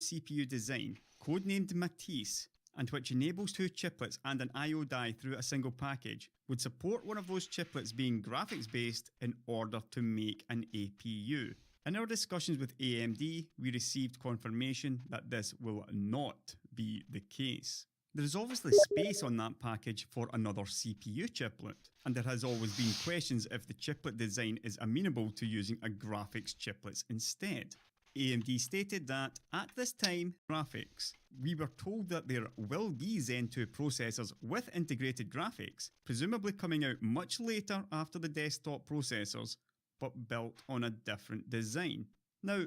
CPU design, codenamed Matisse, and which enables 2 chiplets and an I/O die through a single package, would support one of those chiplets being graphics based in order to make an APU. In our discussions with AMD, we received confirmation that this will not be the case. There is obviously space on that package for another CPU chiplet, and there has always been questions if the chiplet design is amenable to using a graphics chiplets instead. AMD stated that, at this time, graphics, we were told that there will be Zen 2 processors with integrated graphics, presumably coming out much later after the desktop processors, but built on a different design. Now,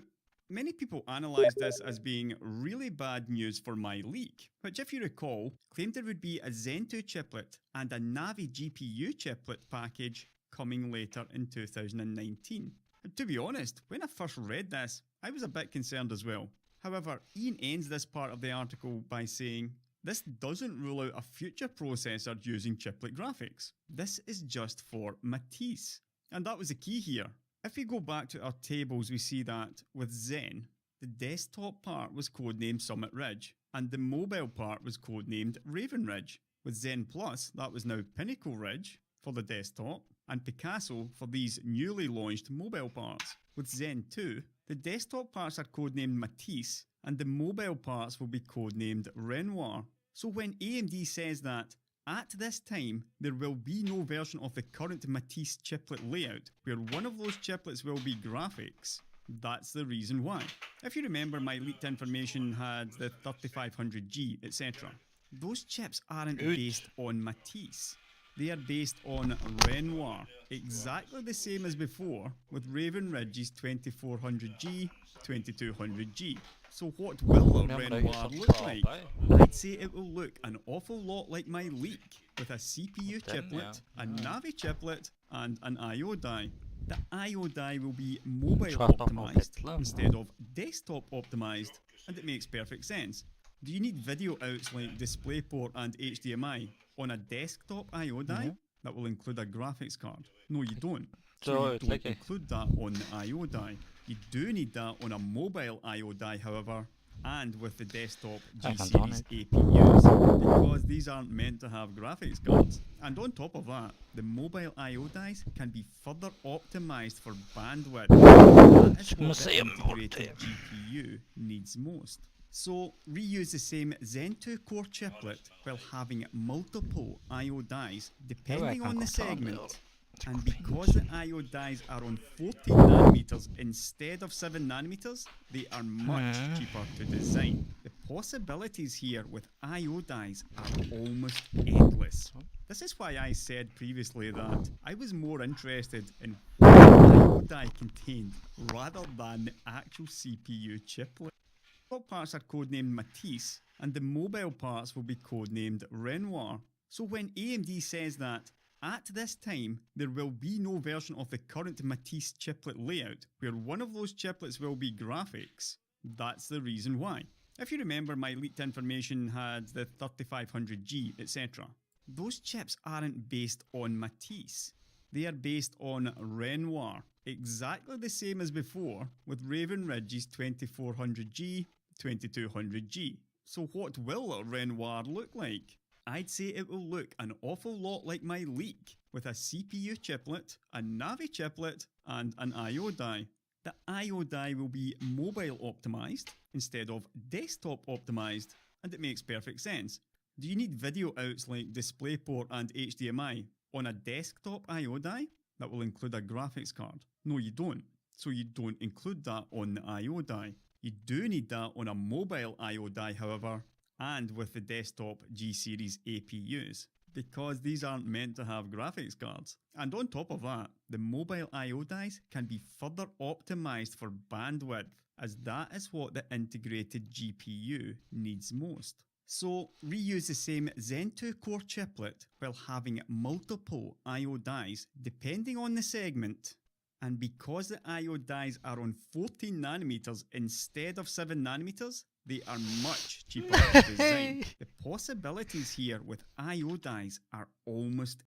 many people analysed this as being really bad news for my leak, which, if you recall, claimed there would be a Zen 2 chiplet and a Navi GPU chiplet package coming later in 2019. And to be honest, when I first read this, I was a bit concerned as well. However, Ian ends this part of the article by saying, "This doesn't rule out a future processor using chiplet graphics. This is just for Matisse." And that was the key here. If we go back to our tables, we see that with Zen, the desktop part was codenamed Summit Ridge, and the mobile part was codenamed Raven Ridge. With Zen Plus, that was now Pinnacle Ridge for the desktop, and Picasso for these newly launched mobile parts. With Zen 2, the desktop parts are codenamed Matisse, and the mobile parts will be codenamed Renoir. So when AMD says that, at this time, there will be no version of the current Matisse chiplet layout where one of those chiplets will be graphics, that's the reason why. If you remember, my leaked information had the 3500G, etc. Those chips aren't based on Matisse. They are based on Renoir, exactly the same as before, with Raven Ridge's 2400G, 2200G. So what will a Renoir look like? I'd say it will look an awful lot like my leak, with a CPU chiplet, a Navi chiplet, and an I/O die. The I/O die will be mobile optimized instead of desktop optimized, and it makes perfect sense. Do you need video outs like DisplayPort and HDMI on a desktop I/O die? That will include a graphics card. No, you don't. So you don't include that on the I/O die. You do need that on a mobile I/O die, however, and with the desktop G-Series APUs, because these aren't meant to have graphics cards. And on top of that, the mobile I/O dies can be further optimized for bandwidth. That is what the integrated GPU needs most. So reuse the same Zen 2 core chiplet while having multiple I/O dies depending on the segment. And because the I/O dies are on 14 nanometers instead of 7 nanometers, they are much cheaper to design. The possibilities here with I/O dies are almost endless. This is why I said previously that I was more interested in what the I/O die contained rather than the actual CPU chiplet. The parts are codenamed Matisse, and the mobile parts will be codenamed Renoir. So when AMD says that, at this time, there will be no version of the current Matisse chiplet layout where one of those chiplets will be graphics, that's the reason why. If you remember, my leaked information had the 3500G, etc. Those chips aren't based on Matisse. They are based on Renoir, exactly the same as before, with Raven Ridge's 2400G, 2200G. So what will a Renoir look like? I'd say it will look an awful lot like my leak, with a CPU chiplet, a Navi chiplet, and an I/O die. The I/O die will be mobile optimized instead of desktop optimized, and it makes perfect sense. Do you need video outs like DisplayPort and HDMI on a desktop I/O die? That will include a graphics card. No, you don't. So you don't include that on the I/O die. You do need that on a mobile I/O die, however, and with the desktop G-Series APUs, because these aren't meant to have graphics cards. And on top of that, the mobile I/O dies can be further optimized for bandwidth, as that is what the integrated GPU needs most. So reuse the same Zen 2 core chiplet while having multiple I/O dies depending on the segment. And because the I/O dies are on 14 nanometers instead of 7 nanometers, they are much cheaper to design. The possibilities here with I/O dies are almost